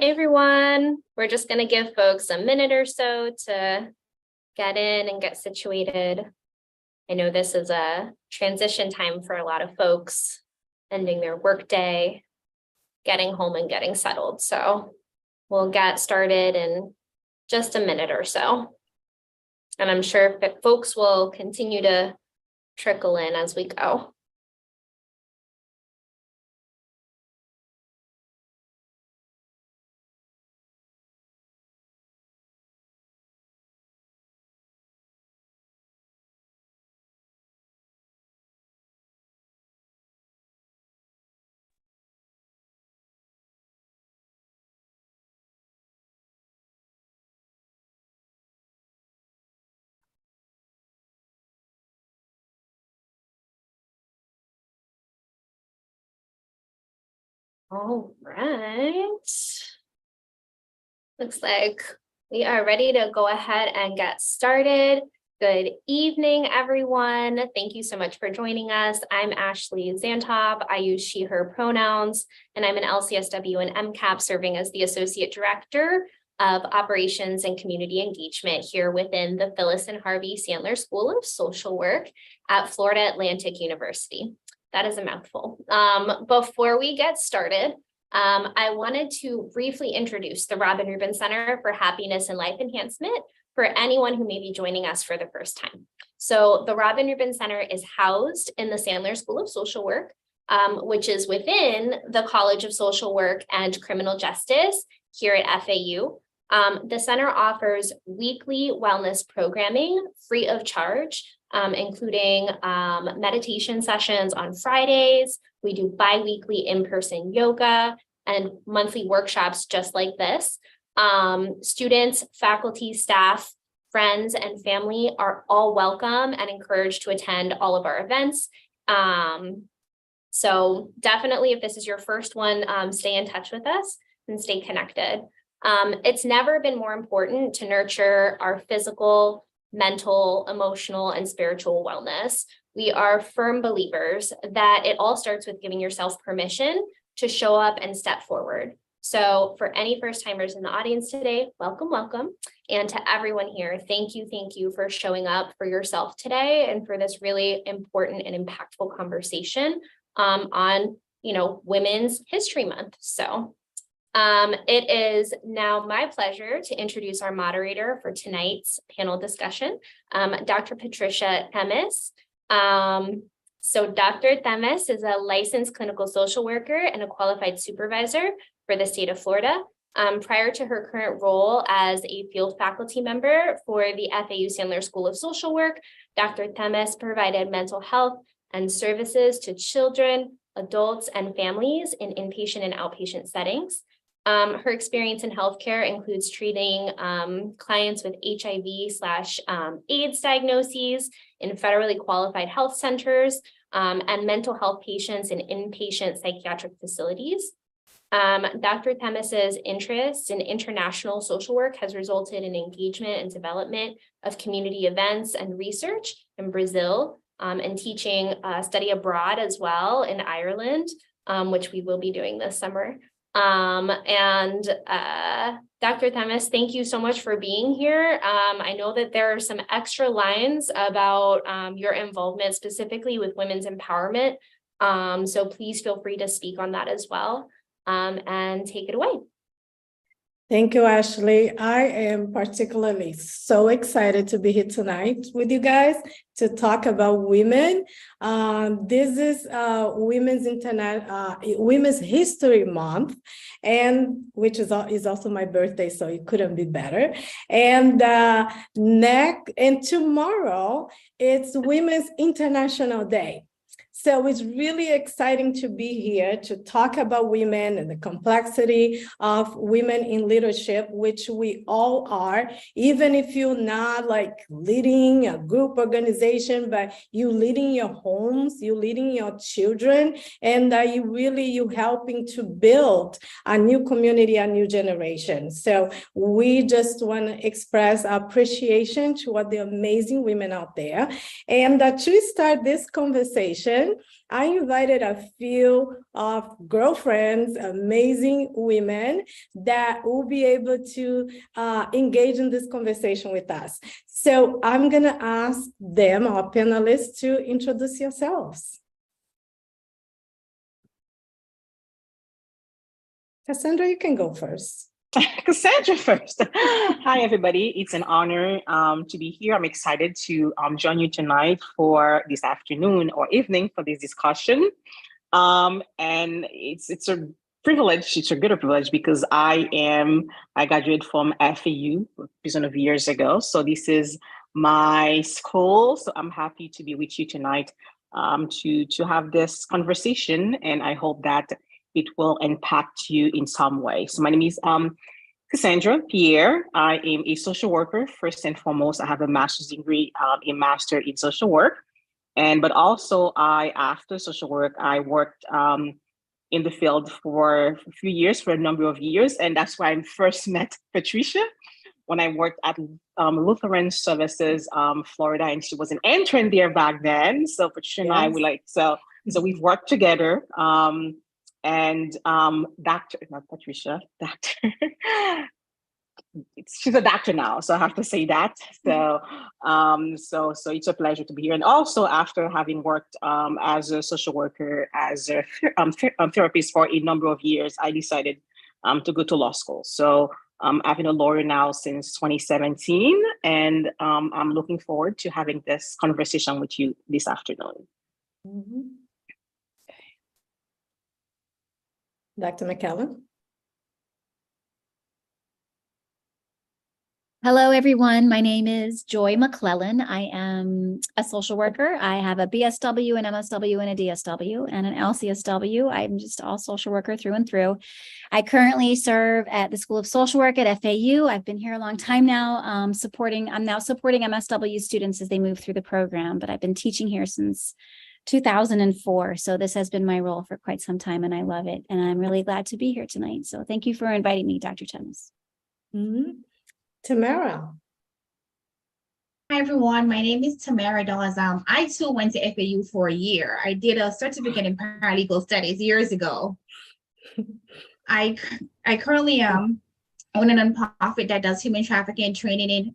Hey everyone, we're just going to give folks a minute or so to get in and get situated. I know this is a transition time for a lot of folks, ending their workday, getting home and getting settled. So we'll get started in just a minute or so. And I'm sure folks will continue to trickle in as we go. All right. Looks like we are ready to go ahead and get started. Good evening, everyone. Thank you so much for joining us. I'm Ashley Zantop. I use she, her pronouns, and I'm an LCSW and MCAP serving as the Associate Director of Operations and Community Engagement here within the Phyllis and Harvey Sandler School of Social Work at Florida Atlantic University. That is a mouthful. Before we get started, I wanted to briefly introduce the Robin Rubin Center for Happiness and Life Enhancement for anyone who may be joining us for the first time. So the Robin Rubin Center is housed in the Sandler School of Social Work, which is within the College of Social Work and Criminal Justice here at FAU. The center offers weekly wellness programming free of charge, including meditation sessions on Fridays. We do bi-weekly in-person yoga and monthly workshops just like this. Students, faculty, staff, friends, and family are all welcome and encouraged to attend all of our events. So definitely, if this is your first one, stay in touch with us and stay connected. It's never been more important to nurture our physical, mental, emotional, and spiritual wellness. We are firm believers that it all starts with giving yourself permission to show up and step forward. So for any first timers in the audience today, welcome, welcome. And to everyone here, thank you for showing up for yourself today and for this really important and impactful conversation on, Women's History Month. So it is now my pleasure to introduce our moderator for tonight's panel discussion, Dr. Patricia Themis. So Dr. Themis is a licensed clinical social worker and a qualified supervisor for the state of Florida. Prior to her current role as a field faculty member for the FAU Sandler School of Social Work, Dr. Themis provided mental health and services to children, adults, and families in inpatient and outpatient settings. Her experience in healthcare includes treating clients with HIV/AIDS diagnoses in federally qualified health centers and mental health patients in inpatient psychiatric facilities. Dr. Themis's interest in international social work has resulted in engagement and development of community events and research in Brazil and teaching study abroad as well in Ireland, which we will be doing this summer. Dr. Themis, thank you so much for being here. I know that there are some extra lines about your involvement specifically with women's empowerment. So please feel free to speak on that as well, and take it away. Thank you, Ashley. I am particularly so excited to be here tonight with you guys to talk about women. This is Women's History Month, and which is also my birthday, so it couldn't be better. And tomorrow it's Women's International Day. So it's really exciting to be here to talk about women and the complexity of women in leadership, which we all are, even if you're not like leading a group organization, but you leading your homes, you leading your children, and you helping to build a new community, a new generation. So we just want to express appreciation to all the amazing women out there. And to start this conversation, conversation, I invited a few of girlfriends, amazing women that will be able to engage in this conversation with us. So I'm going to ask them, our panelists, to introduce yourselves. Cassandra, you can go first. Cassandra first. Hi, everybody. It's an honor to be here. I'm excited to join you tonight for this afternoon or evening for this discussion. And it's a privilege. It's a good privilege because I graduated from FAU a reason of years ago. So this is my school. So I'm happy to be with you tonight to have this conversation. And I hope that it will impact you in some way. So my name is Cassandra Pierre. I am a social worker. First and foremost, I have a master's degree, a master in social work. But also after social work, I worked in the field for a few years, for a number of years. And that's where I first met Patricia when I worked at Lutheran Services, Florida, and she was an intern there back then. So Patricia and I were so we've worked together. Dr. She's a doctor now, so I have to say that. So it's a pleasure to be here. And also, after having worked as a social worker, as a therapist for a number of years, I decided to go to law school. So I've been a lawyer now since 2017, and I'm looking forward to having this conversation with you this afternoon. Mm-hmm. Dr. McKellen. Hello, everyone. My name is Joy McClellan. I am a social worker. I have a BSW, an MSW, and a DSW, and an LCSW. I'm just all social worker through and through. I currently serve at the School of Social Work at FAU. I've been here a long time now, I'm now supporting MSW students as they move through the program, but I've been teaching here since 2004. So this has been my role for quite some time, and I love it. And I'm really glad to be here tonight. So thank you for inviting me, Dr. Tennis. Mm-hmm. Tamara. Hi, everyone. My name is Tamara Dawes. I too went to FAU for a year. I did a certificate in paralegal studies years ago. I currently own a nonprofit that does human trafficking training,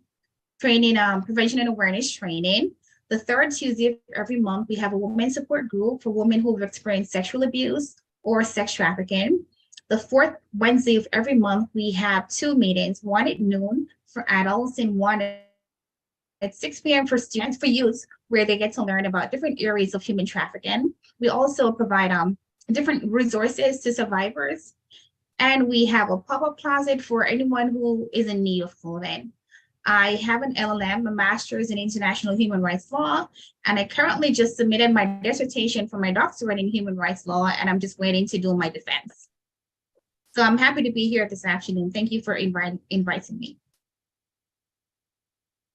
prevention and awareness training. The third Tuesday of every month, we have a women's support group for women who have experienced sexual abuse or sex trafficking. The fourth Wednesday of every month, we have 2 meetings, one at noon for adults and one at 6 p.m. for students, for youth, where they get to learn about different areas of human trafficking. We also provide different resources to survivors. And we have a pop-up closet for anyone who is in need of clothing. I have an LLM, a master's in international human rights law, and I currently just submitted my dissertation for my doctorate in human rights law, and I'm just waiting to do my defense. So I'm happy to be here this afternoon. Thank you for inviting me.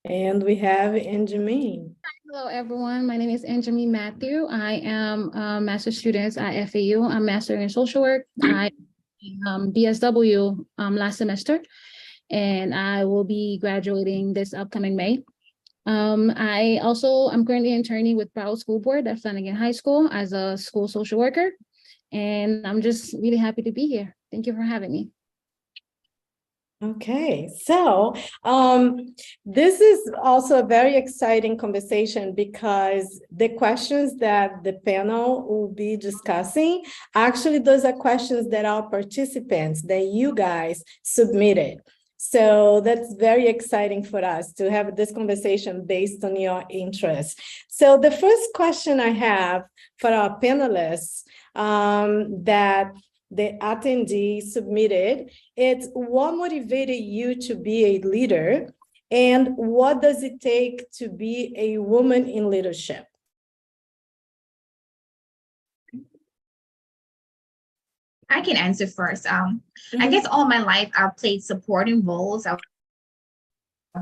And we have Anjameen. Hello, everyone. My name is Anjameen Matthew. I am a master's student at FAU. I'm master in social work. I BSW last semester, and I will be graduating this upcoming May. I'm currently interning with Broward School Board at Flanagan High School as a school social worker, and I'm just really happy to be here. Thank you for having me. Okay, so this is also a very exciting conversation because the questions that the panel will be discussing, actually those are questions that our participants, that you guys submitted. So that's very exciting for us to have this conversation based on your interest. So the first question I have for our panelists that the attendee submitted, it's what motivated you to be a leader and what does it take to be a woman in leadership? I can answer first. I guess all my life I've played supporting roles. I've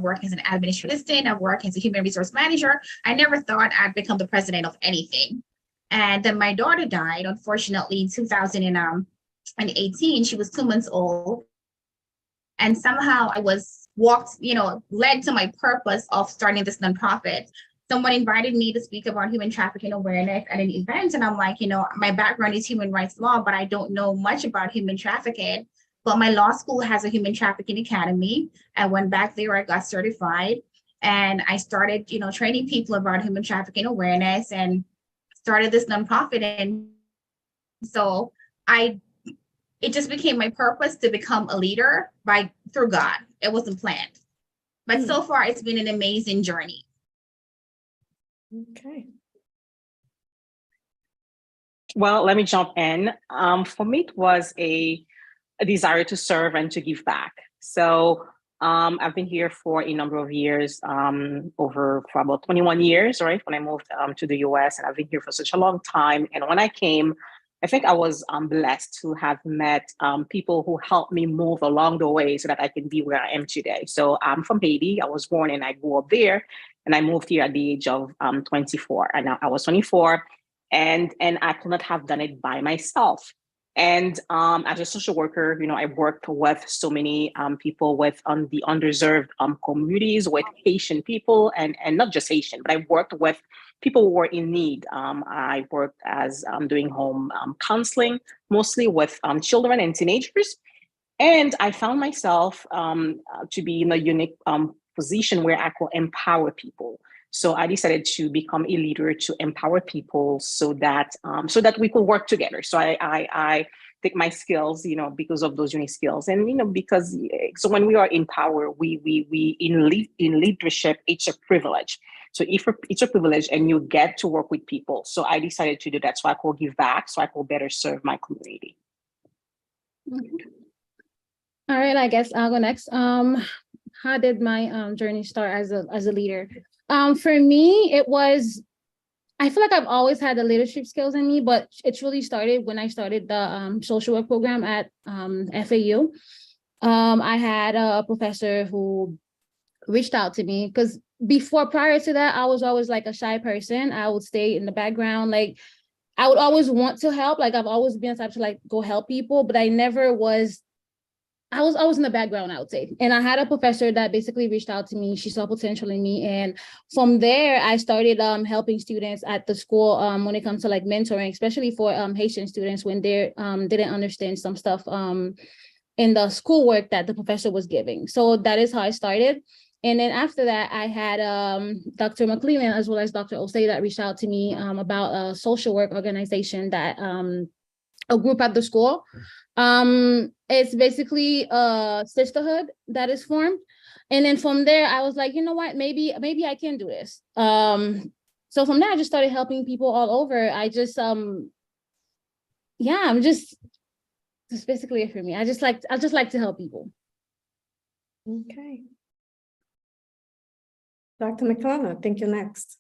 worked as an administrative assistant, I've worked as a human resource manager. I never thought I'd become the president of anything. And then my daughter died, unfortunately, in 2018. She was 2 months old. And somehow I was led to my purpose of starting this nonprofit someone invited me to speak about human trafficking awareness at an event. And I'm like, my background is human rights law, but I don't know much about human trafficking. But my law school has a human trafficking academy. I went back there, I got certified, and I started, training people about human trafficking awareness and started this nonprofit. And so it just became my purpose to become a leader through God. It wasn't planned. But so far, it's been an amazing journey. Okay. Well, let me jump in. For me, it was a desire to serve and to give back. So I've been here for a number of years, for about 21 years, right? When I moved to the US, and I've been here for such a long time. And when I came, I think I was blessed to have met people who helped me move along the way so that I can be where I am today. So I'm from Haiti. I was born and I grew up there, and I moved here at the age of 24. And I was 24, and I could not have done it by myself. And as a social worker, I worked with so many people with the underserved communities, with Haitian people, and not just Haitian, but I worked with people who were in need. I worked as doing home counseling, mostly with children and teenagers. And I found myself to be in a unique position where I could empower people. So I decided to become a leader to empower people so that we could work together. So I take my skills, because of those unique skills, and because so when we are in power, we in leadership, it's a privilege. So if it's a privilege and you get to work with people, so I decided to do that so I could give back, so I could better serve my community. All right, I guess I'll go next. How did my journey start as a leader? For me, I feel like I've always had the leadership skills in me, but it's really started when I started the social work program at FAU. I had a professor who reached out to me because prior to that, I was always like a shy person. I would stay in the background. Like I would always want to help. Like I've always been the type to like go help people, but I was always in the background, I would say. And I had a professor that basically reached out to me. She saw potential in me. And from there, I started helping students at the school when it comes to like mentoring, especially for Haitian students when they didn't understand some stuff in the schoolwork that the professor was giving. So that is how I started. And then after that, I had Dr. McClellan as well as Dr. Osei that reached out to me about a social work organization that a group at the school. It's basically a sisterhood that is formed. And then from there, I was like, you know what, maybe I can do this. So from there, I just started helping people all over. I just, I'm just basically it for me. I just like to help people. Okay. Dr. McClellan, I think you're next.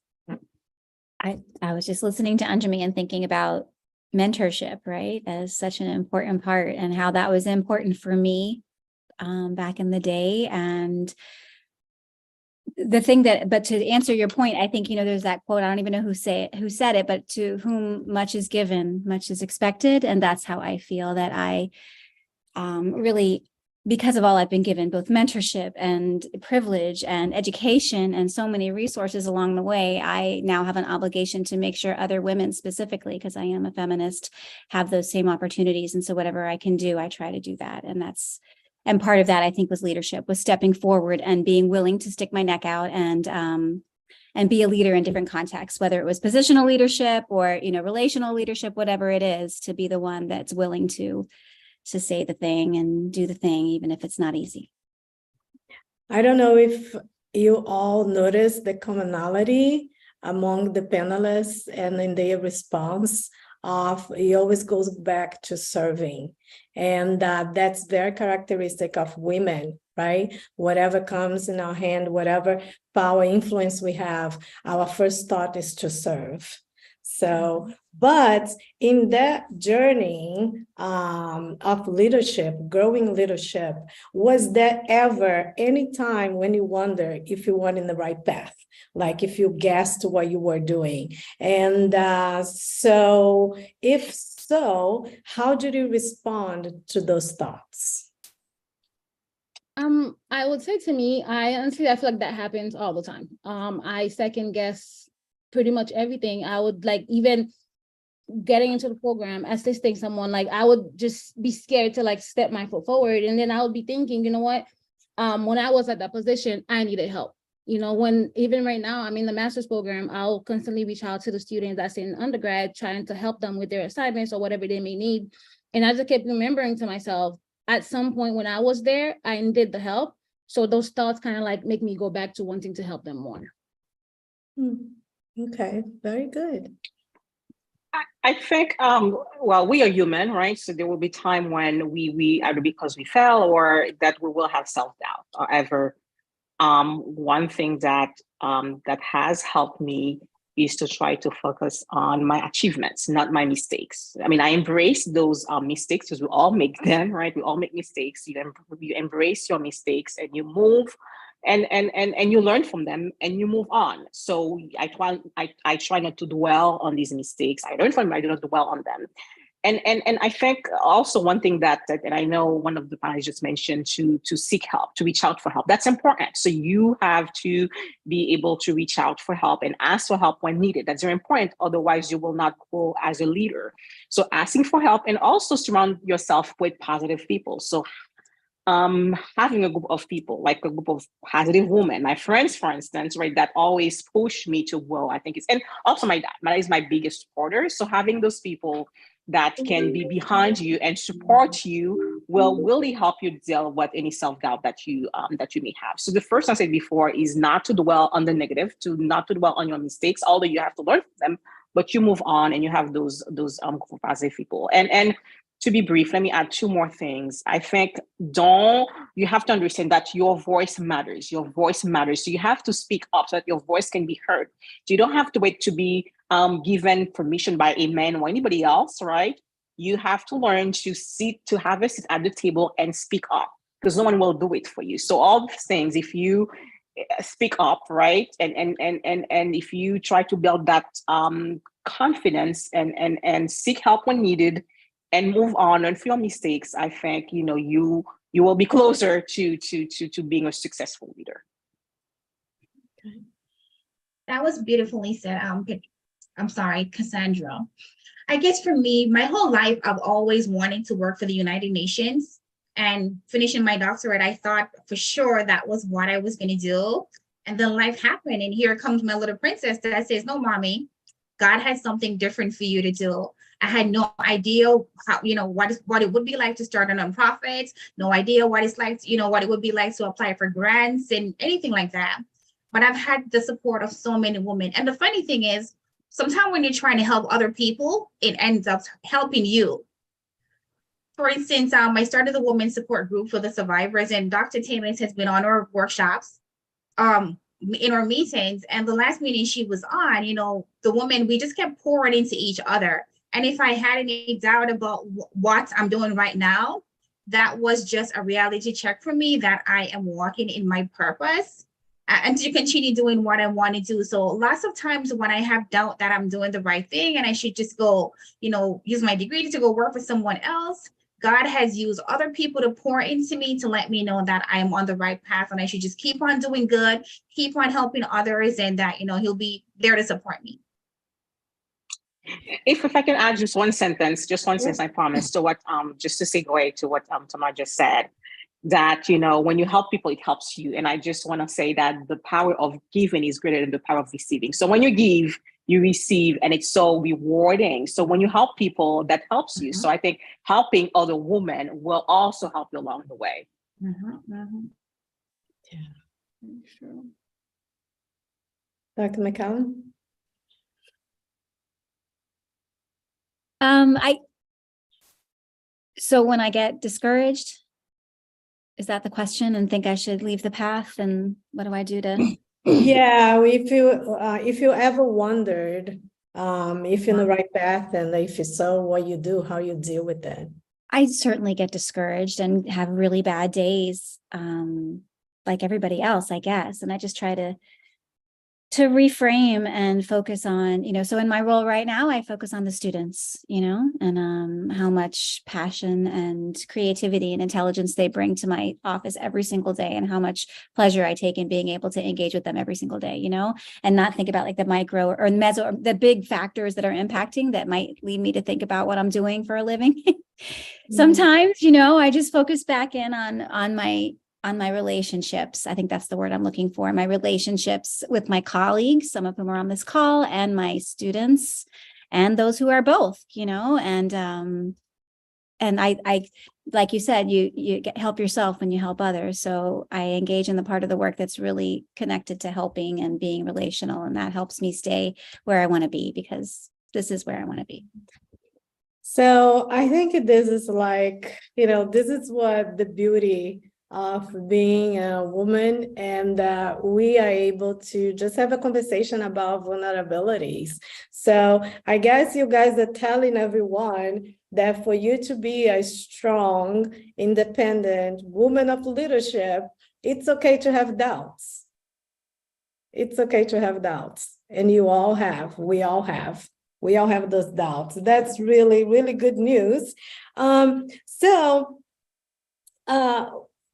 I was just listening to Anjami and thinking about mentorship, right, as such an important part, and how that was important for me back in the day. And the thing but to answer your point, I think, there's that quote, I don't even know who said it, but to whom much is given, much is expected. And that's how I feel that I really, because of all I've been given, both mentorship and privilege and education and so many resources along the way, I now have an obligation to make sure other women specifically, because I am a feminist, have those same opportunities. And so whatever I can do, I try to do that. And part of that, I think, was leadership, was stepping forward and being willing to stick my neck out and be a leader in different contexts, whether it was positional leadership or, relational leadership, whatever it is, to be the one that's willing to say the thing and do the thing, even if it's not easy. I don't know if you all noticed the commonality among the panelists and in their response of it always goes back to serving. And that's very characteristic of women, right? Whatever comes in our hand, whatever power, influence we have, our first thought is to serve. So, but in that journey of leadership, growing leadership, was there ever any time when you wonder if you were in the right path, like if you guessed what you were doing? And so, if so, how did you respond to those thoughts? I would say to me, I feel like that happens all the time. I second guess pretty much everything. I would like even getting into the program, assisting someone, like I would just be scared to like step my foot forward. And then I would be thinking, you know what? When I was at that position, I needed help. You know, when even right now, I'm in the master's program, I'll constantly reach out to the students that's in undergrad, trying to help them with their assignments or whatever they may need. And I just kept remembering to myself, at some point when I was there, I needed the help. So those thoughts kind of like make me go back to wanting to help them more. Okay, very good. I think, well, we are human, right? So there will be time when we either because we fell or that we will have self-doubt. However, one thing that that has helped me is to try to focus on my achievements, not my mistakes. I mean, I embrace those mistakes because we all make them, right? We all make mistakes. You embrace your mistakes and you move and you learn from them and you move on. So I try not to dwell on these mistakes. I learn from them, I do not dwell on them. And I think also one thing that and I know one of the panelists just mentioned to seek help, to reach out for help. That's important. So you have to be able to reach out for help and ask for help when needed. That's very important. Otherwise, you will not grow as a leader. So asking for help and also surround yourself with positive people. So having a group of people, like a group of positive women, my friends, for instance, right, that always push me to grow, I think it's, and also my dad. My dad is my biggest supporter. So having those people that can be behind you and support you will really help you deal with any self-doubt that you may have. So the first thing I said before is not to dwell on the negative, not to dwell on your mistakes, although you have to learn from them, but you move on and you have those positive people. And to be brief, let me add two more things. I think you have to understand that your voice matters. Your voice matters. So you have to speak up so that your voice can be heard. So you don't have to wait to be given permission by a man or anybody else, right? You have to learn to have a seat at the table and speak up because no one will do it for you. So all these things, if you speak up, right, and if you try to build that confidence and seek help when needed, and move on and for your mistakes, I think you will be closer to being a successful leader. That was beautifully said. I'm sorry, Cassandra. I guess for me, my whole life, I've always wanted to work for the United Nations, and finishing my doctorate, I thought for sure that was what I was going to do. And then life happened, and here comes my little princess that says, "No, mommy, God has something different for you to do." I had no idea how, what it would be like to start a nonprofit, no idea what it's like, what it would be like to apply for grants and anything like that. But I've had the support of so many women. And the funny thing is, sometimes when you're trying to help other people, it ends up helping you. For instance, I started the women's support group for the survivors, and Dr. Tamis has been on our workshops, in our meetings. And the last meeting she was on, the women, we just kept pouring into each other. And if I had any doubt about what I'm doing right now, that was just a reality check for me that I am walking in my purpose and to continue doing what I want to do. So lots of times when I have doubt that I'm doing the right thing and I should just go, use my degree to go work for someone else, God has used other people to pour into me to let me know that I am on the right path and I should just keep on doing good, keep on helping others, and that, he'll be there to support me. If I can add just one sentence, I promise, to what, just to segue to what Tamar just said, that, when you help people, it helps you. And I just want to say that the power of giving is greater than the power of receiving. So when you give, you receive, and it's so rewarding. So when you help people, that helps you. So I think helping other women will also help you along the way. Yeah. Sure. Dr. McCallum? So when I get discouraged, is that the question, and think I should leave the path, and what do I do to? Yeah, if you ever wondered if you're in the right path, and if so, what you do, how you deal with that. I certainly get discouraged and have really bad days, like everybody else, I guess. And I just try to to reframe and focus on, so in my role right now, I focus on the students, and how much passion and creativity and intelligence they bring to my office every single day, and how much pleasure I take in being able to engage with them every single day, and not think about like the micro or meso, or the big factors that are impacting that might lead me to think about what I'm doing for a living. Sometimes, I just focus back in on my relationships. I think that's the word I'm looking for. My relationships with my colleagues, some of whom are on this call, and my students, and those who are both, and I, like you said, you help yourself when you help others. So I engage in the part of the work that's really connected to helping and being relational. And that helps me stay where I want to be, because this is where I want to be. So I think this is like, this is what the beauty of being a woman, and that we are able to just have a conversation about vulnerabilities. So I guess you guys are telling everyone that for you to be a strong, independent woman of leadership, it's okay to have doubts. It's okay to have doubts. And we all have those doubts. That's really, really good news.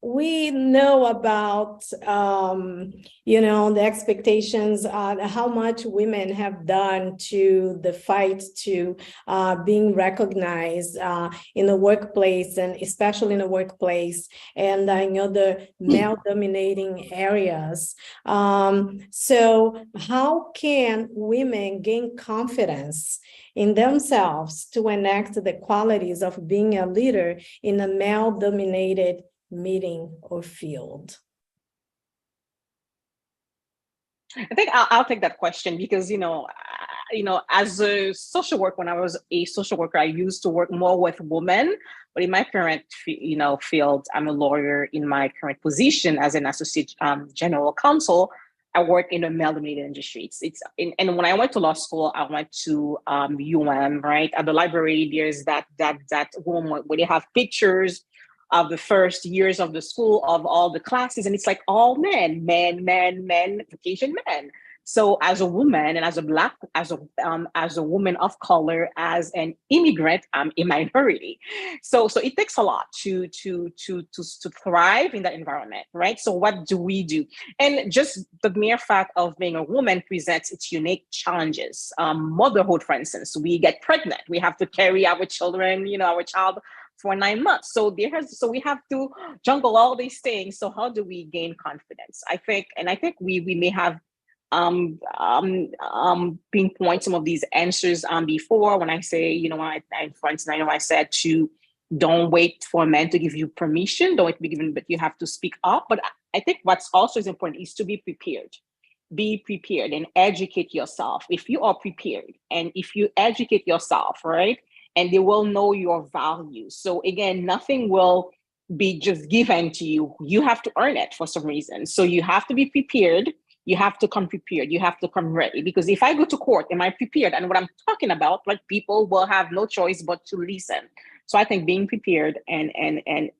We know about, the expectations, how much women have done to the fight to being recognized in the workplace, and especially in the workplace, and I know the male dominating areas. So how can women gain confidence in themselves to enact the qualities of being a leader in a male dominated meeting or field? I think I'll take that question, because as a social worker, when I was a social worker, I used to work more with women. But in my current field, I'm a lawyer. In my current position as an associate general counsel, I work in a male-dominated industry. And when I went to law school, I went to UM, right? At the library, there's that room where they have pictures of the first years of the school, of all the classes, and it's like all men, Caucasian men. So as a woman, and as a woman of color, as an immigrant, I'm a minority. So it takes a lot to thrive in that environment, right? So what do we do? And just the mere fact of being a woman presents its unique challenges. Motherhood, for instance, we get pregnant, we have to carry our children, our child for 9 months. So we have to juggle all these things. So how do we gain confidence? I think we may have pinpoint some of these answers before, when I say, for instance, I know I said to don't wait for a man to give you permission, don't be given, but you have to speak up. But I think what's also is important is to be prepared. Be prepared and educate yourself. If you are prepared and if you educate yourself, right, and they will know your value. So again, nothing will be just given to you. You have to earn it for some reason. So you have to be prepared. You have to come prepared. You have to come ready. Because if I go to court, am I prepared? And what I'm talking about, like, people will have no choice but to listen. So I think being prepared and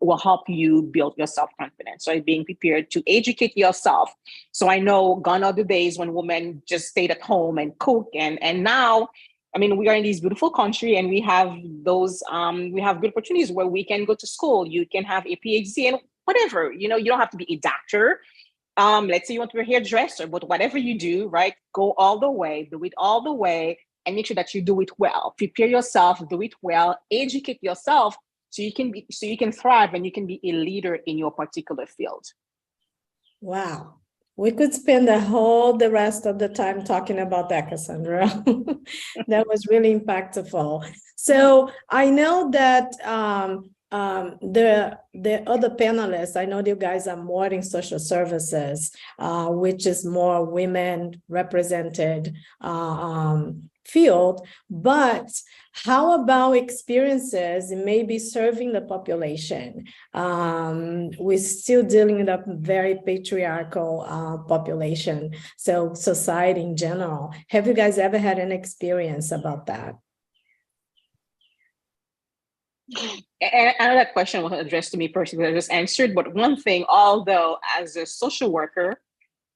will help you build your self-confidence. So being prepared to educate yourself. So I know gone are the days when women just stayed at home and cook. And now, I mean, we are in this beautiful country, and we have those, we have good opportunities where we can go to school. You can have a PhD and whatever, you don't have to be a doctor. Let's say you want to be a hairdresser, but whatever you do, right, go all the way, do it all the way, and make sure that you do it well. Prepare yourself, do it well, educate yourself so you can thrive and you can be a leader in your particular field. Wow. We could spend the rest of the time talking about that, Cassandra. That was really impactful. So I know that the other panelists, I know you guys are more in social services, which is more women represented field, but how about experiences in maybe serving the population? We're still dealing with a very patriarchal population, so society in general. Have you guys ever had an experience about that? And I know that question was addressed to me personally, I just answered, but one thing, although as a social worker,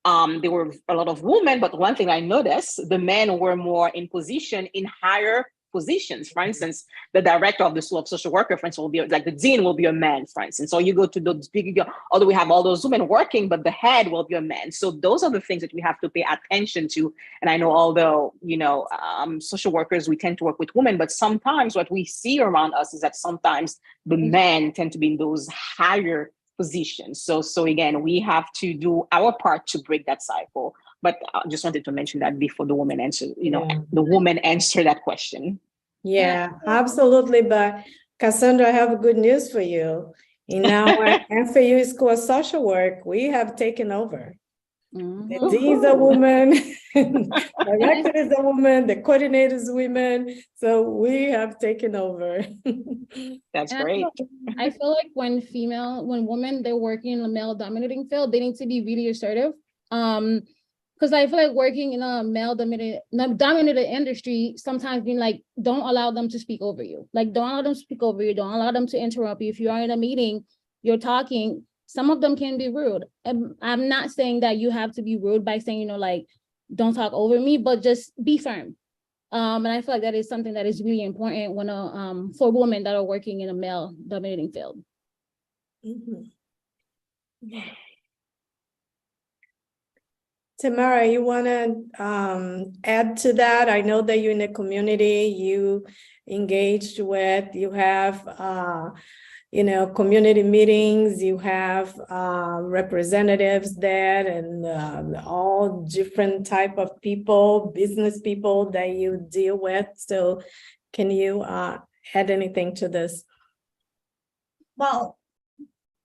there were a lot of women, but one thing I noticed, the men were more in position in higher positions. For instance, the director of the School of Social Worker, for instance, will be like the dean will be a man, for instance. So you go to those big, although we have all those women working, but the head will be a man. So those are the things that we have to pay attention to. And I know, although, social workers, we tend to work with women, but sometimes what we see around us is that sometimes the men tend to be in those higher positions. So again, we have to do our part to break that cycle. But I just wanted to mention that before the woman answer, the woman answer that question. Yeah, absolutely. But Cassandra, I have good news for you. In our FAU School of Social Work, we have taken over. The dean is a woman, the director is a woman, the coordinator is women. So we have taken over. That's And great. I feel like when women, they're working in a male dominating field, they need to be really assertive. Because I feel like working in a male dominated industry, sometimes being like, don't allow them to speak over you. Like, don't allow them to speak over you. Don't allow them to interrupt you. If you are in a meeting, you're talking, some of them can be rude. And I'm not saying that you have to be rude by saying, like, don't talk over me, but just be firm. And I feel like that is something that is really important when for women that are working in a male dominating field. Tamara, you want to add to that? I know that you're in the community, you engaged with, you have, community meetings, you have representatives there and all different type of people, business people that you deal with. So can you add anything to this? Well,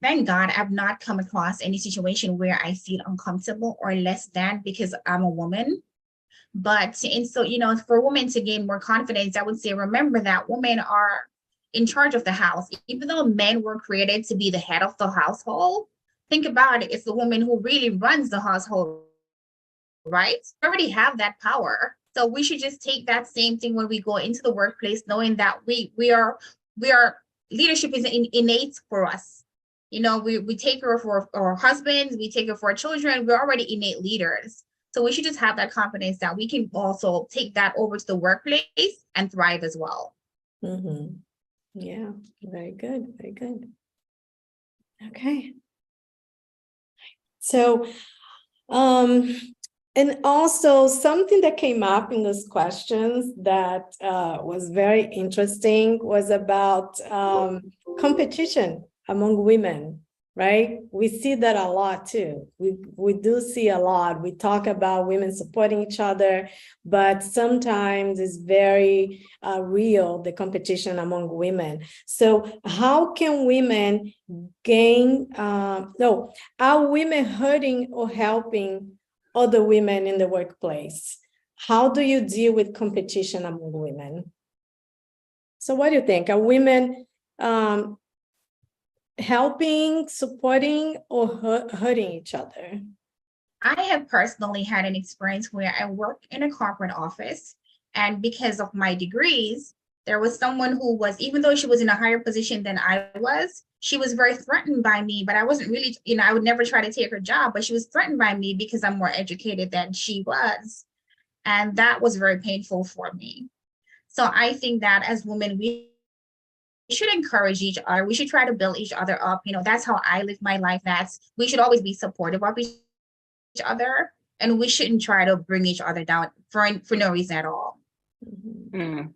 thank God I've not come across any situation where I feel uncomfortable or less than because I'm a woman. But, and so, for women to gain more confidence, I would say, remember that women are in charge of the house. Even though men were created to be the head of the household, think about it, it's the woman who really runs the household, right? We already have that power. So we should just take that same thing when we go into the workplace, knowing that we are leadership is innate for us. We take care of our husbands, we take care of our children, we're already innate leaders. So we should just have that confidence that we can also take that over to the workplace and thrive as well. Mm-hmm. Yeah, very good, very good. Okay. So, and also something that came up in those questions that was very interesting was about competition among women, right? We see that a lot too. We do see a lot. We talk about women supporting each other, but sometimes it's very real, the competition among women. So how can women gain, are women hurting or helping other women in the workplace? How do you deal with competition among women? So what do you think? Are women helping, supporting, or hurting each other? I have personally had an experience where I worked in a corporate office, and because of my degrees, there was someone who was, even though she was in a higher position than I was, she was very threatened by me, but I wasn't really, I would never try to take her job, but she was threatened by me because I'm more educated than she was. And that was very painful for me. So I think that as women, we should encourage each other. We should try to build each other up. That's how I live my life. We should always be supportive of each other, and we shouldn't try to bring each other down for no reason at all. Mm.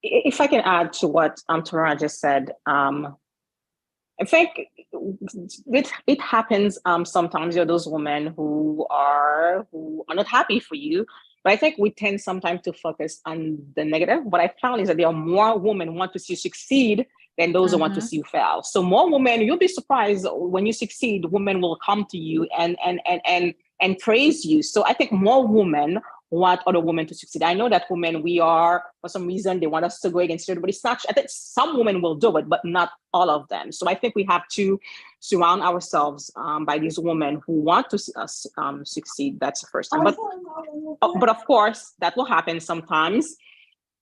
If I can add to what Tamara just said, I think it happens sometimes. You're those women who are not happy for you. But I think we tend sometimes to focus on the negative. What I found is that there are more women who want to see you succeed than those who want to see you fail. So more women, you'll be surprised when you succeed, women will come to you and praise you. So I think more women want other women to succeed. I know that women, for some reason, they want us to go against everybody. I think some women will do it, but not all of them. So I think we have to surround ourselves by these women who want to see us succeed. That's the first time. But of course, that will happen sometimes.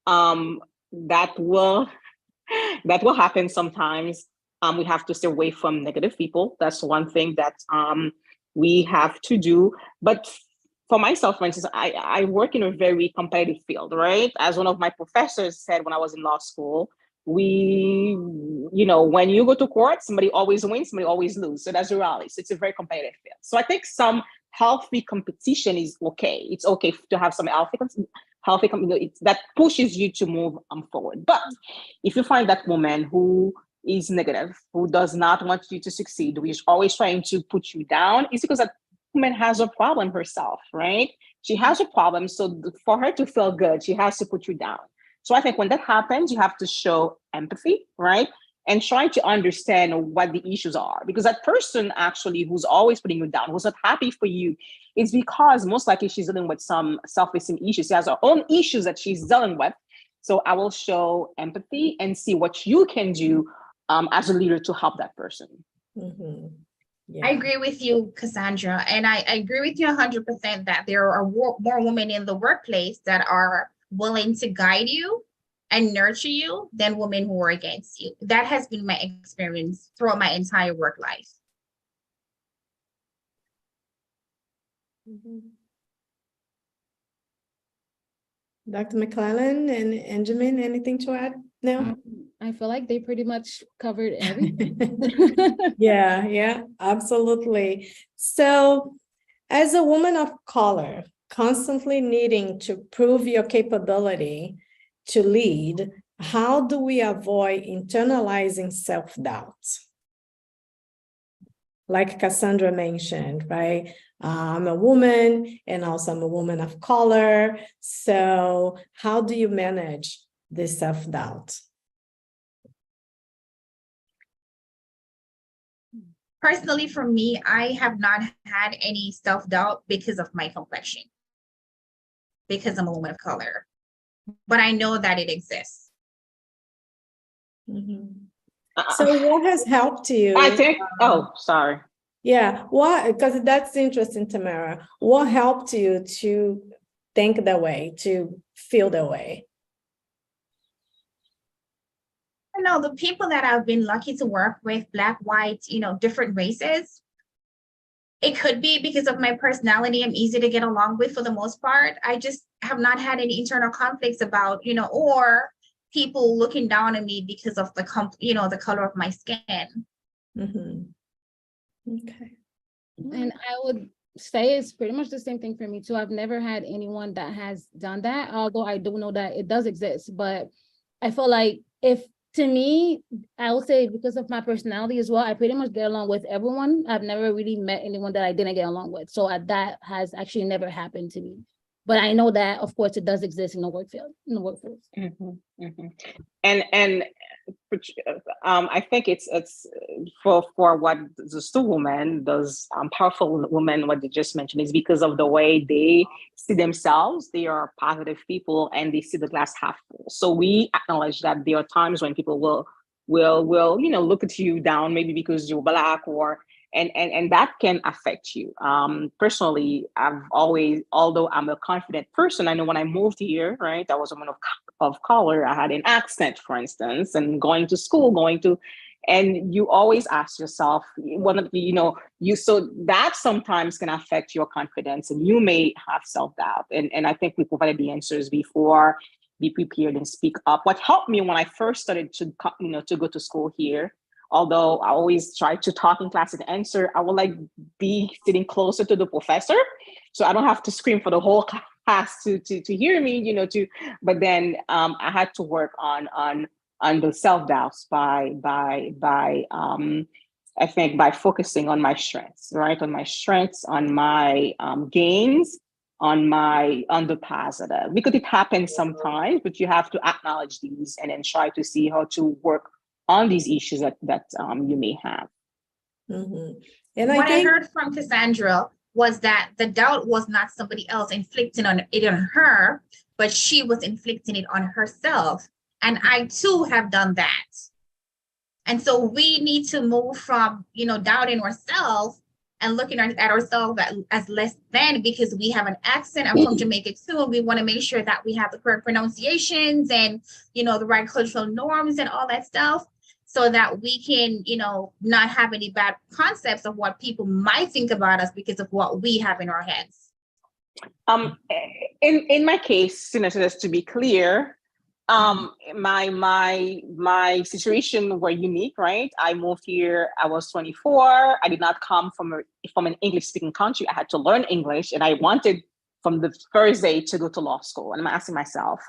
That will happen sometimes. We have to stay away from negative people. That's one thing that we have to do. But for myself, for instance, I work in a very competitive field, right? As one of my professors said when I was in law school, we, when you go to court, somebody always wins, somebody always loses. So that's the reality. So it's a very competitive field. So I think some healthy competition is okay. It's okay to have some that pushes you to move forward. But if you find that woman who is negative, who does not want you to succeed, who is always trying to put you down, it's because that woman has a problem herself, right? She has a problem. So for her to feel good, she has to put you down. So I think when that happens, you have to show empathy, right? And try to understand what the issues are. Because that person actually who's always putting you down, who's not happy for you, is because most likely she's dealing with some self-esteem issues. She has her own issues that she's dealing with. So I will show empathy and see what you can do as a leader to help that person. Mhm. I Yeah. agree with you, Cassandra, and I agree with you 100% that there are more women in the workplace that are willing to guide you and nurture you than women who are against you. That has been my experience throughout my entire work life. Mhm. Dr. McClellan and Benjamin, anything to add? No? I feel like they pretty much covered everything. Yeah, absolutely. So, as a woman of color, constantly needing to prove your capability to lead, how do we avoid internalizing self-doubt? Like Cassandra mentioned, right? I'm a woman and also I'm a woman of color. So, how do you manage this self-doubt? Personally, for me, I have not had any self-doubt because of my complexion, because I'm a woman of color. But I know that it exists. Mhm. So what has helped you? I think, sorry. Yeah, what, because that's interesting, Tamara. What helped you to think that way, to feel that way? I know the people that I've been lucky to work with, Black, white, different races, it could be because of my personality. I'm easy to get along with for the most part. I just have not had any internal conflicts about, or people looking down on me because of the color of my skin. Mhm. Okay. And I would say it's pretty much the same thing for me too. I've never had anyone that has done that, although I do know that it does exist. But I feel like to me, I would say because of my personality as well, I pretty much get along with everyone. I've never really met anyone that I didn't get along with. So that has actually never happened to me. But I know that, of course, it does exist in the workforce. And I think it's for what those two women, those powerful women, what they just mentioned, is because of the way they see themselves. They are positive people and they see the glass half full. So we acknowledge that there are times when people will look at you down, maybe because you're Black or and that can affect you. Personally, I've always, although I'm a confident person, I know when I moved here, right, I was a woman of color, I had an accent, for instance, and going to school, and you always ask yourself, so that sometimes can affect your confidence and you may have self-doubt. And I think we provided the answers before. Be prepared and speak up. What helped me when I first started to go to school here, although I always try to talk in class and answer, I would be sitting closer to the professor, so I don't have to scream for the whole class to hear me, but then I had to work on the self-doubts by I think by focusing on my strengths, right? On my strengths, on my gains, on the positive, because it happens sometimes, but you have to acknowledge these and then try to see how to work on these issues that you may have. Mhm. And What I think heard from Cassandra was that the doubt was not somebody else inflicting it on her, but she was inflicting it on herself. And I too have done that. And so we need to move from, doubting ourselves and looking at ourselves as less than, because we have an accent. I'm from Jamaica too, and we want to make sure that we have the correct pronunciations and, the right cultural norms and all that stuff. so that we can, not have any bad concepts of what people might think about us because of what we have in our heads. In my case, so just to be clear, my situation were unique, right? I moved here, I was 24. I did not come from an English speaking country. I had to learn English, and I wanted from the first day to go to law school. And I'm asking myself,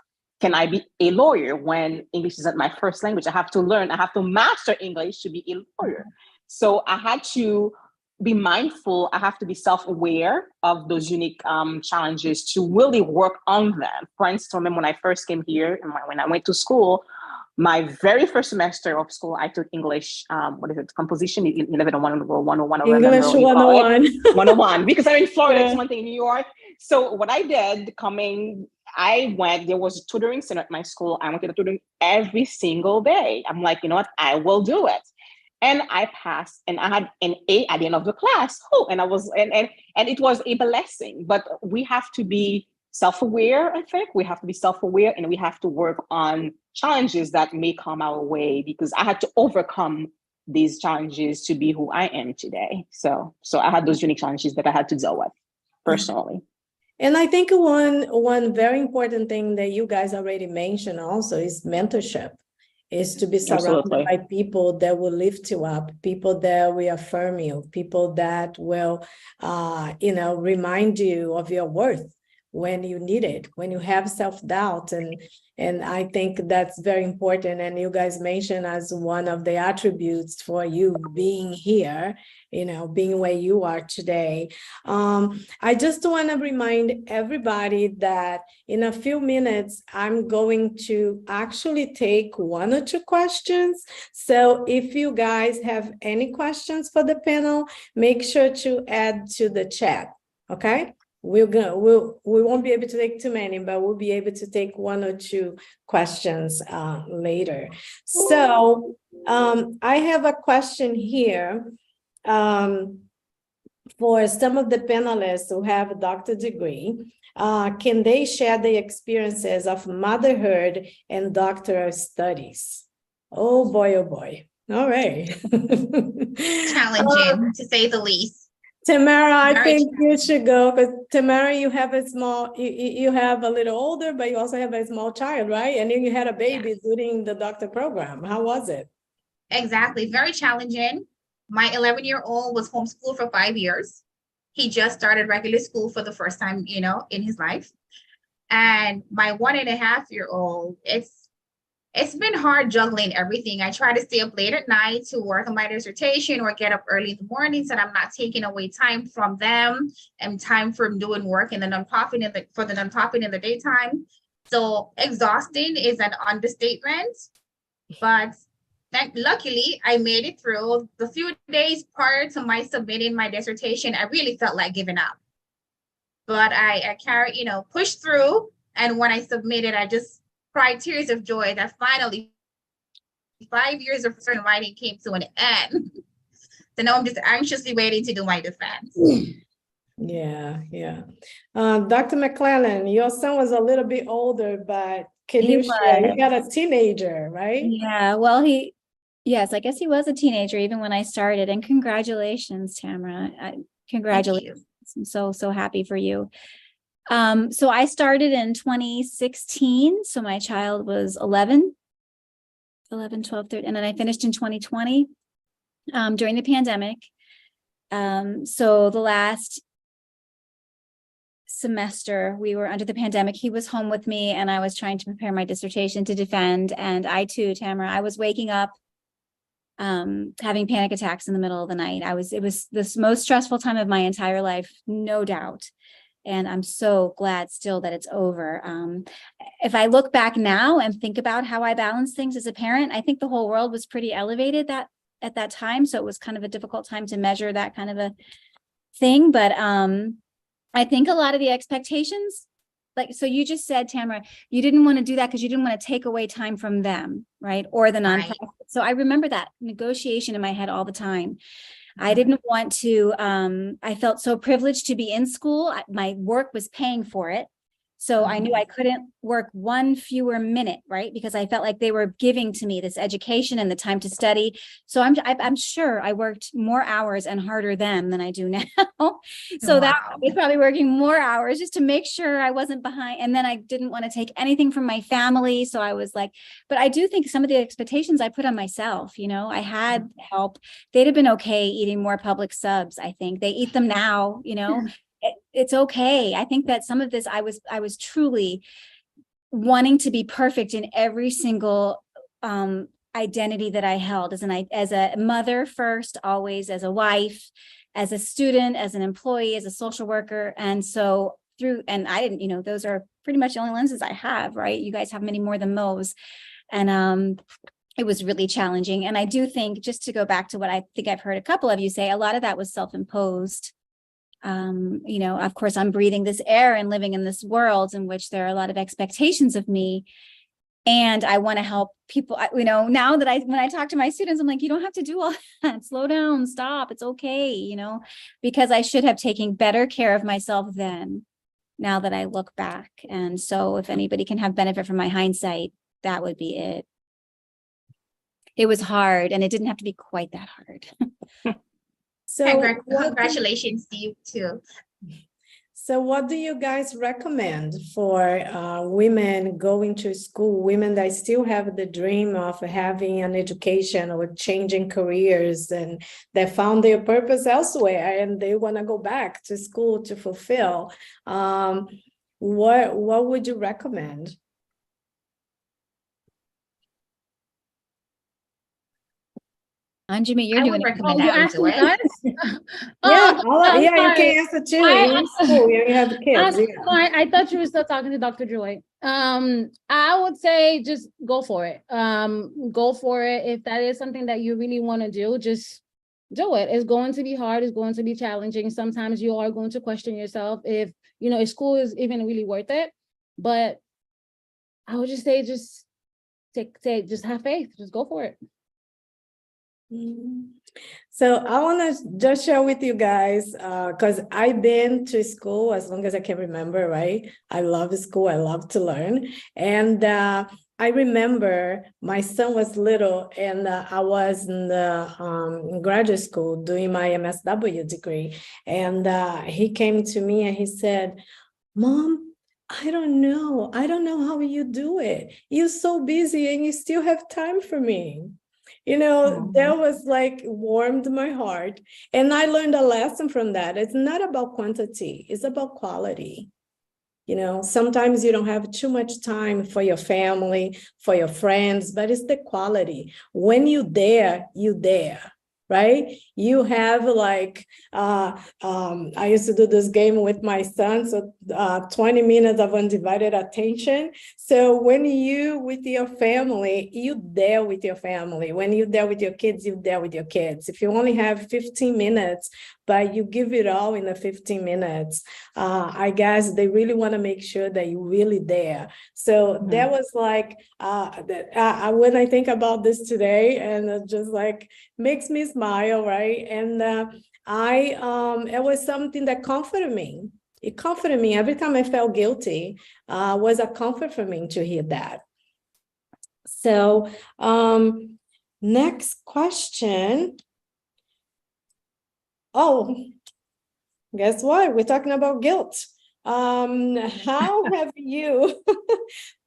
can I be a lawyer when English isn't my first language? I have to master English to be a lawyer. So I had to be mindful. I have to be self-aware of those unique challenges to really work on them. For instance, I remember when I first came here and when I went to school, my very first semester of school, I took English, composition, 1101 or 101. English 101. 101, because I'm in Florida, Yeah. it's one thing in New York. So what I did there was a tutoring center at my school. I went to the tutoring every single day. I'm like, you know what, I will do it. And I passed, and I had an A at the end of the class. And it was a blessing. But we have to be self-aware, I think. We have to be self-aware, and we have to work on challenges that may come our way, because I had to overcome these challenges to be who I am today. So I had those unique challenges that I had to deal with personally. And I think one very important thing that you guys already mentioned also is mentorship. Is to be surrounded Absolutely. by people that will lift you up, people that will affirm you, people that will, remind you of your worth when you need it, when you have self-doubt. And I think that's very important. And you guys mentioned as one of the attributes for you being here, being where you are today. I just want to remind everybody that in a few minutes, I'm going to actually take 1 or 2 questions. So if you guys have any questions for the panel, make sure to add to the chat, okay? We won't be able to take too many, but we'll be able to take 1 or 2 questions later. So I have a question here. For some of the panelists who have a doctorate degree, can they share their experiences of motherhood and doctoral studies? Oh boy, oh boy. All right. Challenging, to say the least. Tamara, I Very think you should go, because Tamara, you have you have a little older, but you also have a small child, right? And then you had a baby during the doctor program. How was it? Exactly. Very challenging. My 11-year-old was homeschooled for 5 years. He just started regular school for the first time, in his life. And my 1.5-year-old, it's been hard juggling everything. I try to stay up late at night to work on my dissertation or get up early in the morning, so that I'm not taking away time from them and time from doing work in the nonprofit for the nonprofit in the daytime. So exhausting is an understatement, but luckily I made it through. The few days prior to my submitting my dissertation, I really felt like giving up, but I pushed through. And when I submitted, I just cried tears of joy that finally 5 years of writing came to an end. So now I'm just anxiously waiting to do my defense. Yeah. Dr. McClellan, your son was a little bit older, but can you share? You got a teenager, right? Yeah, well, yes, I guess he was a teenager even when I started. And congratulations, Tamara. Congratulations. I'm so happy for you. So I started in 2016. So my child was 11, 12, 13, and then I finished in 2020 during the pandemic. So the last semester we were under the pandemic, he was home with me, and I was trying to prepare my dissertation to defend. And I too, Tamara, I was waking up having panic attacks in the middle of the night. It was the most stressful time of my entire life, no doubt. And I'm so glad still that it's over. If I look back now and think about how I balanced things as a parent, I think the whole world was pretty elevated at that time. So it was kind of a difficult time to measure that kind of a thing. But I think a lot of the expectations, so you just said, Tamara, you didn't want to do that because you didn't want to take away time from them, right? Or the nonprofit. Right. So I remember that negotiation in my head all the time. I didn't want to, I felt so privileged to be in school. My work was paying for it. So I knew I couldn't work one fewer minute, right? Because I felt like they were giving to me this education and the time to study. So I'm sure I worked more hours and harder then than I do now. So that I Wow. was probably working more hours just to make sure I wasn't behind. And then I didn't want to take anything from my family. So I was like, but I do think some of the expectations I put on myself, I had help. They'd have been okay eating more public subs. I think they eat them now, it's okay. I think that some of this, I was truly wanting to be perfect in every single identity that I held as a mother first, always as a wife, as a student, as an employee, as a social worker. And so and I didn't, those are pretty much the only lenses I have, right? You guys have many more than those. And it was really challenging. And I do think, just to go back to what I think I've heard a couple of you say, a lot of that was self-imposed. Of course, I'm breathing this air and living in this world in which there are a lot of expectations of me. And I want to help people, now that when I talk to my students, I'm like, you don't have to do all that. Slow down, stop. It's okay, because I should have taken better care of myself then, now that I look back. And so if anybody can have benefit from my hindsight, that would be it. It was hard, and it didn't have to be quite that hard. So Congratulations to you too. So what do you guys recommend for women going to school, women that still have the dream of having an education or changing careers, and they found their purpose elsewhere and they want to go back to school to fulfill? What would you recommend? Anjumi, you're I doing would it from the recommend now. asking us. You can answer too. You're in school, you have kids. I thought you were still talking to Dr. Joy. I would say just go for it. Go for it. If that is something that you really want to do, just do it. It's going to be hard. It's going to be challenging. Sometimes you are going to question yourself if school is even really worth it. But I would just say, just have faith. Just go for it. So I want to just share with you guys, because I've been to school as long as I can remember, right? I love school. I love to learn. And I remember my son was little, and I was in the graduate school doing my MSW degree. And he came to me and he said, "Mom, I don't know how you do it. You're so busy and you still have time for me." That was like warmed my heart. And I learned a lesson from that. It's not about quantity, it's about quality. Sometimes you don't have too much time for your family, for your friends, but it's the quality. When you're there, right? You have like, I used to do this game with my son, so 20 minutes of undivided attention. So when you with your family, you there with your family. When you're there with your kids, you're there with your kids. If you only have 15 minutes, but you give it all in the 15 minutes, I guess they really want to make sure that you're really there. So that was like, when I think about this today, and it just like makes me smile, right? And it was something that comforted me. It comforted me every time I felt guilty. Was a comfort for me to hear that. So next question. Oh, guess what? We're talking about guilt. How have you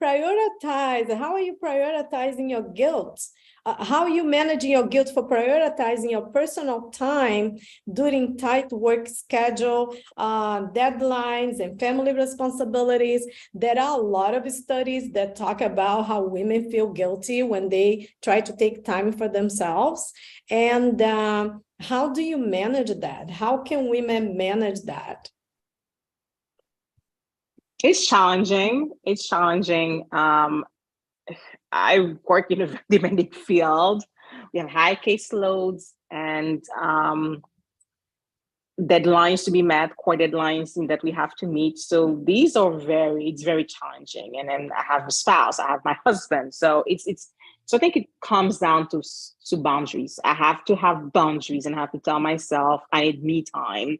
how are you prioritizing your guilt? How are you managing your guilt for prioritizing your personal time during tight work schedule, deadlines, and family responsibilities? There are a lot of studies that talk about how women feel guilty when they try to take time for themselves. And how do you manage that? How can women manage that? It's challenging. I work in a demanding field. We have high caseloads and deadlines to be met, core deadlines that we have to meet. So these are it's very challenging. And then I have a spouse, I have my husband. So so I think it comes down to boundaries. I have to have boundaries and I have to tell myself I need me time.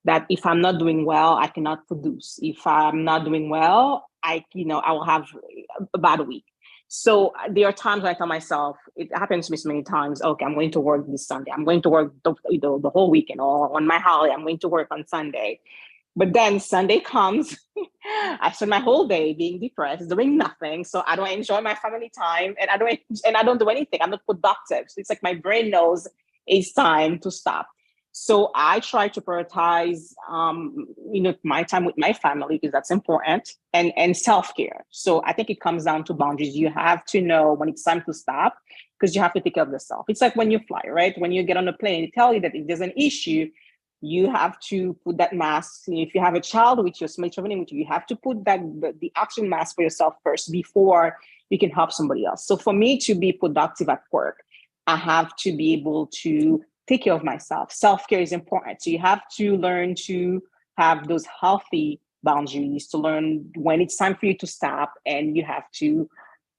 that if I'm not doing well, I cannot produce. If I'm not doing well, I will have a bad week. So there are times when I tell myself, it happens to me so many times, okay, I'm going to work this Sunday. I'm going to work the whole weekend, or on my holiday, I'm going to work on Sunday. But then Sunday comes, I spend my whole day being depressed, doing nothing. So I don't enjoy my family time, and I don't do anything. I'm not productive. So it's like my brain knows it's time to stop. So I try to prioritize, my time with my family, because that's important, and self-care. So I think it comes down to boundaries. You have to know when it's time to stop, because you have to take care of yourself. It's like when you fly, right? When you get on a plane, they tell you that if there's an issue, you have to put that mask. If you have a child with you, somebody traveling with you, you have to put the oxygen mask for yourself first before you can help somebody else. So for me to be productive at work, I have to be able to take care of myself. Self-care is important. So you have to learn to have those healthy boundaries, to learn when it's time for you to stop, and you have to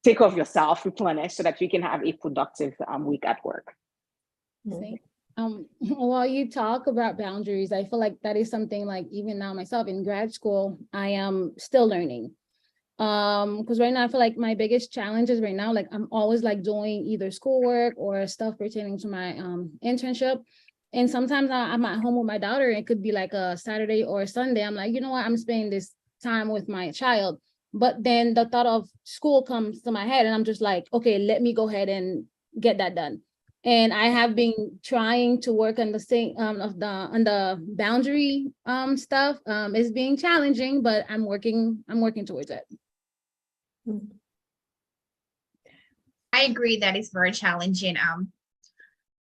take care of yourself, replenish, so that you can have a productive week at work. While you talk about boundaries, I feel like that is something, like, even now myself in grad school, I am still learning. Because right now I feel like my biggest challenges right now, like, I'm always like doing either schoolwork or stuff pertaining to my internship. And sometimes I'm at home with my daughter, and it could be like a Saturday or a Sunday. I'm like, you know what, I'm spending this time with my child. But then the thought of school comes to my head, and I'm just like, okay, let me go ahead and get that done. And I have been trying to work on the same on the boundary stuff. It's being challenging, but I'm working towards it. I agree that it's very challenging.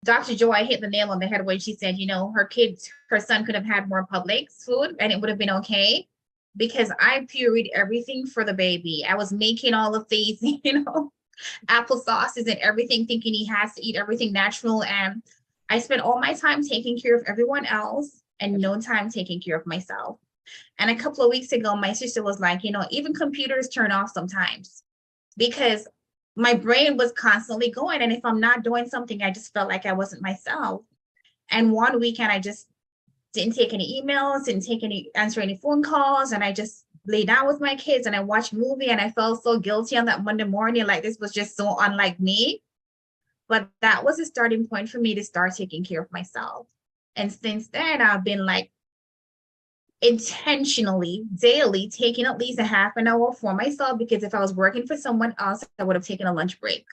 Dr. Joy hit the nail on the head when she said, her son could have had more Publix food and it would have been okay, because I pureed everything for the baby. I was making all of these, applesauces and everything, thinking he has to eat everything natural. And I spent all my time taking care of everyone else and no time taking care of myself. And a couple of weeks ago, my sister was like, even computers turn off sometimes, because my brain was constantly going. And if I'm not doing something, I just felt like I wasn't myself. And one weekend, I just didn't take any emails, didn't answer any phone calls. And I just lay down with my kids and I watched a movie, and I felt so guilty on that Monday morning, like this was just so unlike me. But that was a starting point for me to start taking care of myself. And since then, I've been like intentionally daily taking at least a half an hour for myself, because if I was working for someone else, I would have taken a lunch break.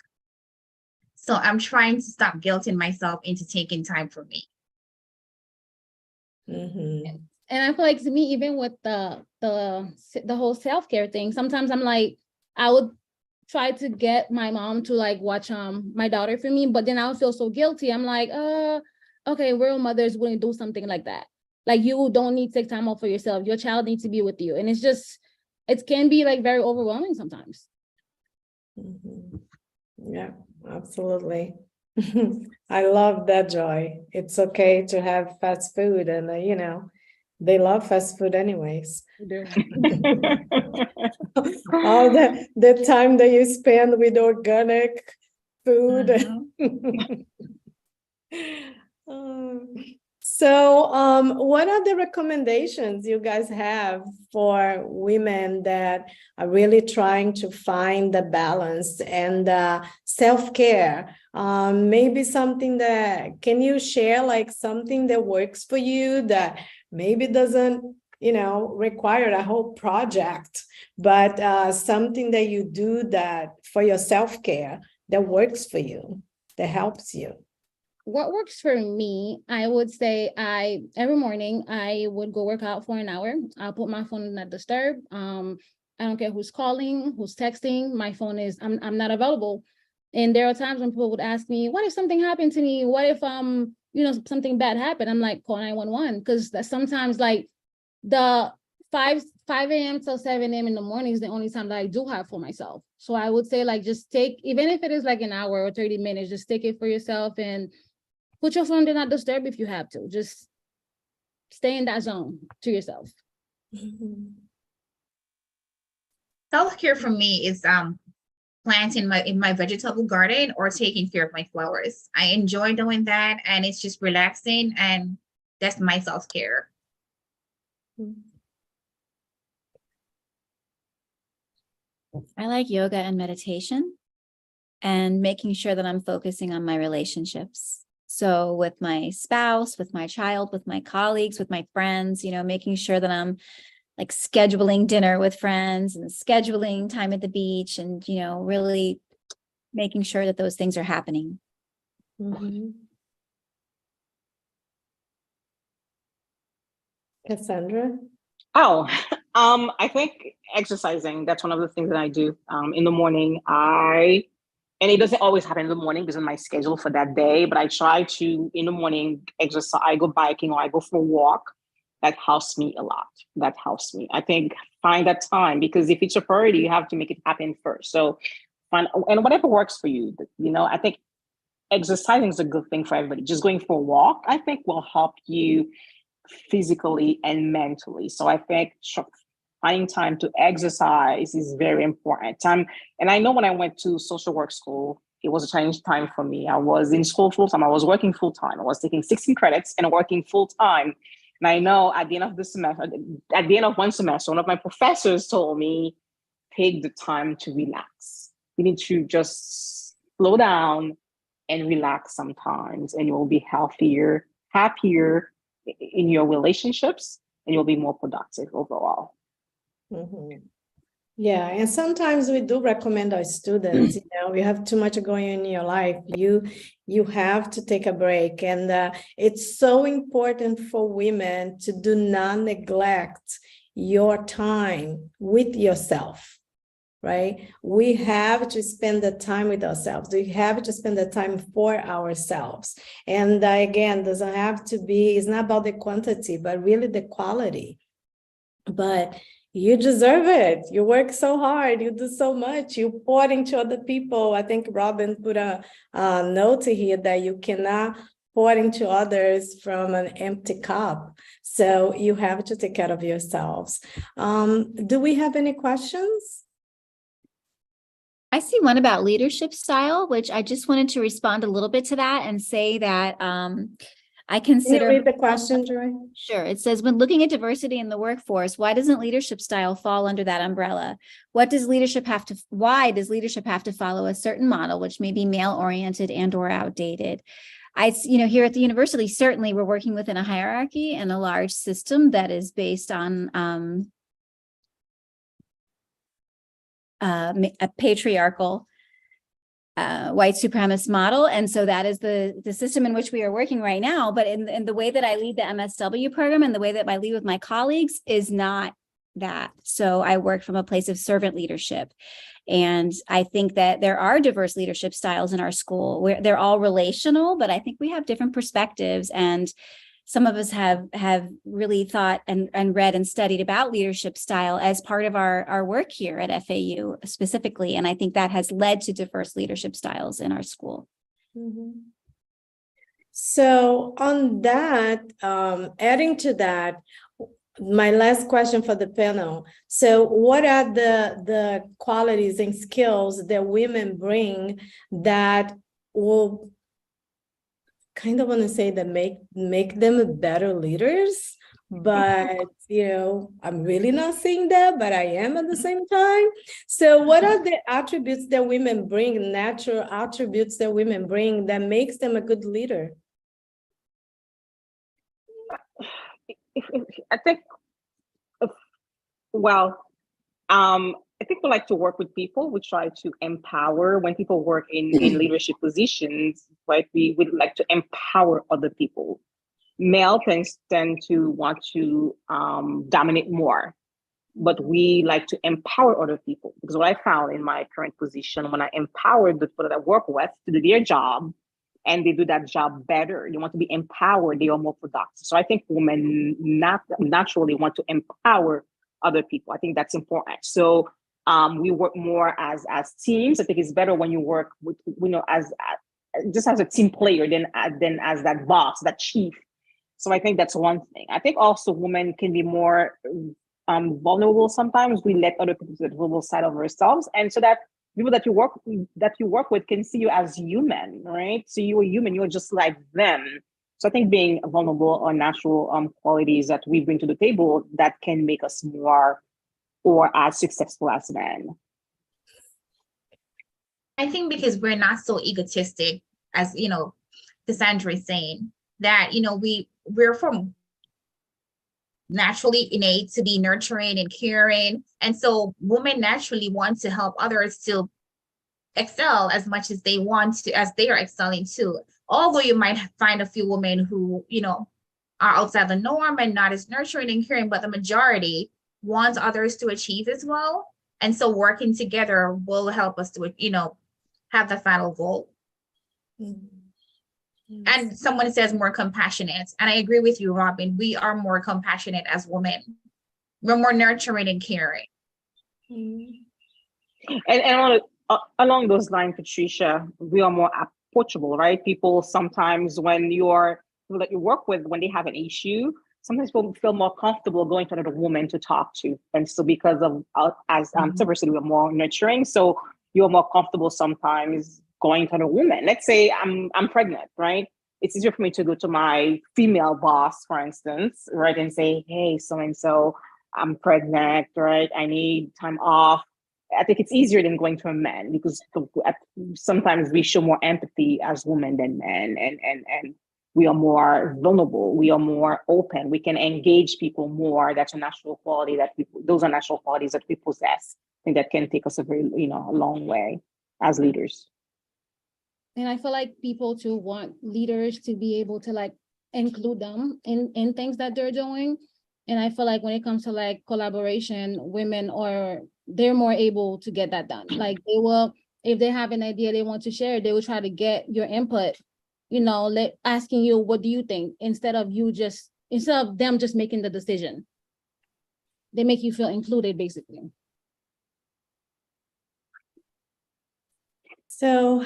So I'm trying to stop guilting myself into taking time for me. Mm-hmm. And I feel like, to me, even with the whole self-care thing, sometimes I'm like, I would try to get my mom to like watch my daughter for me, but then I would feel so guilty. I'm like, okay, real mothers wouldn't do something like that. Like, you don't need to take time off for yourself. Your child needs to be with you. And it can be like very overwhelming sometimes. Mm-hmm. Yeah, absolutely. I love that, Joy. It's okay to have fast food, and they love fast food anyways. All the time that you spend with organic food. So what are the recommendations you guys have for women that are really trying to find the balance and self-care? Maybe something that, can you share like something that works for you that maybe doesn't, require a whole project, but something that you do that for your self-care that works for you, that helps you? What works for me, I would say every morning I would go work out for an hour. I'll put my phone in not disturb. I don't care who's calling, who's texting. My phone is, I'm not available. And there are times when people would ask me, what if something happened to me? What if something bad happened? I'm like, call 911, because sometimes like the 5 a.m. till 7 a.m. in the morning is the only time that I do have for myself. So I would say, like, just take, even if it is like an hour or 30 minutes, just take it for yourself and put your phone do not disturb if you have to. Just stay in that zone to yourself. Self-care for me is planting in my vegetable garden or taking care of my flowers. I enjoy doing that, and it's just relaxing, and that's my self-care. I like yoga and meditation and making sure that I'm focusing on my relationships. So with my spouse, with my child, with my colleagues, with my friends, making sure that I'm like scheduling dinner with friends and scheduling time at the beach and, really making sure that those things are happening. Mhm. Cassandra? Oh, I think exercising, that's one of the things that I do in the morning. And it doesn't always happen in the morning because of my schedule for that day, but I try to, in the morning, exercise. I go biking or I go for a walk. That helps me a lot. That helps me. I think find that time, because if it's a priority, you have to make it happen first. So find, and whatever works for you, I think exercising is a good thing for everybody. Just going for a walk, I think, will help you physically and mentally. So I think finding time to exercise is very important. And I know when I went to social work school, it was a challenge time for me. I was in school full time. I was working full time. I was taking 16 credits and working full time. And I know at the end of the semester, at the end of one semester, one of my professors told me, take the time to relax. You need to just slow down and relax sometimes, and you'll be healthier, happier in your relationships, and you'll be more productive overall. Mhm. Yeah, and sometimes we do recommend our students, you have too much going on in your life, you have to take a break. And it's so important for women to do not neglect your time with yourself, right? We have to spend the time with ourselves. We have to spend the time for ourselves. And again, doesn't have to be, it's not about the quantity, but really the quality. But you deserve it. You work so hard. You do so much. You pour into other people. I think Robin put a note here that you cannot pour into others from an empty cup. So you have to take care of yourselves. Do we have any questions? I see one about leadership style, which I just wanted to respond a little bit to that and say that I Can you consider. read the question, Joy? Sure. It says, when looking at diversity in the workforce, why doesn't leadership style fall under that umbrella? Why does leadership have to follow a certain model, which may be male oriented and or outdated? Here at the university, certainly we're working within a hierarchy and a large system that is based on a patriarchal white supremacist model. And so that is the system in which we are working right now. But in the way that I lead the MSW program and the way that I lead with my colleagues is not that. So I work from a place of servant leadership. And I think that there are diverse leadership styles in our school where they're all relational, but I think we have different perspectives. And some of us have really thought and read and studied about leadership style as part of our work here at FAU specifically. And I think that has led to diverse leadership styles in our school. Mm-hmm. So on that, adding to that, my last question for the panel. So what are the qualities and skills that women bring that will kind of want to say that make them better leaders, but I'm really not saying that, but I am at the same time. So what are the attributes that women bring, natural attributes that women bring that makes them a good leader? I think, I think we like to work with people. We try to empower when people work in leadership positions, right? We would like to empower other people. Male tend to want to dominate more, but we like to empower other people, because what I found in my current position, when I empower the people that I work with to do their job, and they do that job better, they want to be empowered, they are more productive. So I think women naturally want to empower other people. I think that's important. So we work more as teams. I think it's better when you work with, as just as a team player than as that boss, that chief. So I think that's one thing. I think also women can be more vulnerable sometimes. We let other people see the vulnerable side of ourselves, and so that people that you work with can see you as human, right? So you're human, you're just like them. So I think being vulnerable are natural qualities that we bring to the table that can make us more or as successful as men. I think because we're not so egotistic, as Cassandra is saying, that we're from naturally innate to be nurturing and caring. And so women naturally want to help others to excel as much as they want to, as they are excelling too. Although you might find a few women who, are outside the norm and not as nurturing and caring, but the majority wants others to achieve as well. And so working together will help us to, have the final goal. And someone says more compassionate. And I agree with you, Robin. We are more compassionate as women. We're more nurturing and caring. And along those lines, Patricia, we are more approachable, right? People sometimes when people that you work with, when they have an issue, sometimes people feel more comfortable going to another woman to talk to. And so because of, as Tiffany said, we're more nurturing. So you're more comfortable sometimes going to a woman. Let's say I'm pregnant, right? It's easier for me to go to my female boss, for instance, right? And say, hey, so-and-so, I'm pregnant, right? I need time off. I think it's easier than going to a man because sometimes we show more empathy as women than men, and we are more vulnerable. We are more open. We can engage people more. That's a natural quality those are natural qualities that we possess. I think that can take us a very, a long way as leaders. And I feel like people too want leaders to be able to like include them in things that they're doing. And I feel like when it comes to like collaboration, they're more able to get that done. Like they will, if they have an idea they want to share, they will try to get your input, asking you, what do you think? Instead of them just making the decision. They make you feel included, basically. So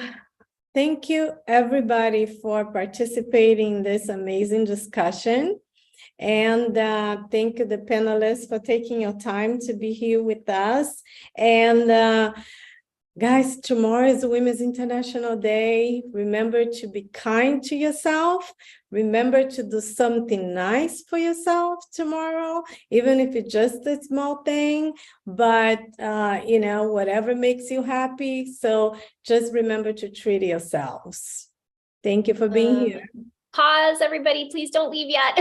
thank you, everybody, for participating in this amazing discussion. And thank you, the panelists, for taking your time to be here with us. And guys, tomorrow is Women's International Day. Remember to be kind to yourself. Remember to do something nice for yourself tomorrow, even if it's just a small thing, but whatever makes you happy. So just remember to treat yourselves. Thank you for being here. Pause, everybody, please don't leave yet.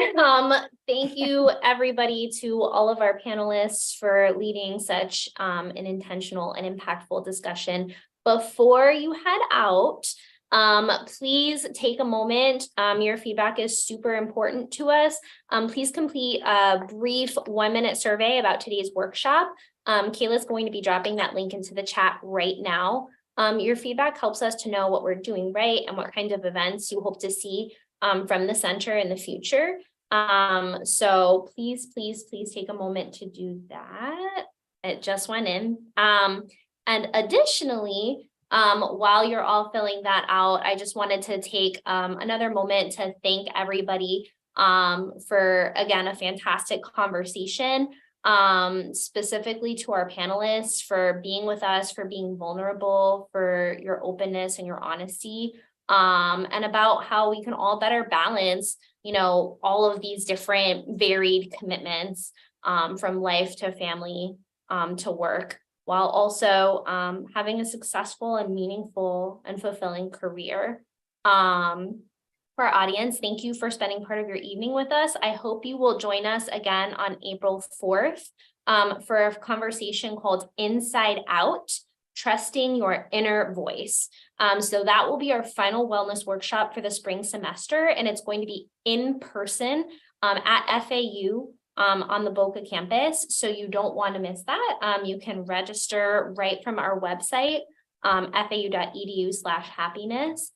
Thank you, everybody, to all of our panelists for leading such an intentional and impactful discussion. Before you head out, please take a moment. Your feedback is super important to us. Please complete a brief 1-minute survey about today's workshop. Kayla's going to be dropping that link into the chat right now. Your feedback helps us to know what we're doing right and what kind of events you hope to see from the center in the future. So please take a moment to do that. It just went in. And additionally, while you're all filling that out, I just wanted to take another moment to thank everybody for, again, a fantastic conversation, specifically to our panelists for being with us, for being vulnerable, for your openness and your honesty. And about how we can all better balance, all of these different varied commitments from life to family to work, while also having a successful and meaningful and fulfilling career. For our audience, thank you for spending part of your evening with us. I hope you will join us again on April 4th for a conversation called Inside Out, Trusting Your Inner Voice. So that will be our final wellness workshop for the spring semester, and it's going to be in person at FAU on the Boca campus. So you don't want to miss that. You can register right from our website, fau.edu/happiness.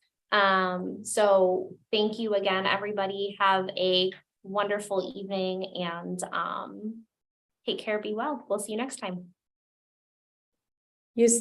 So thank you again, everybody. Have a wonderful evening and take care, be well. We'll see you next time.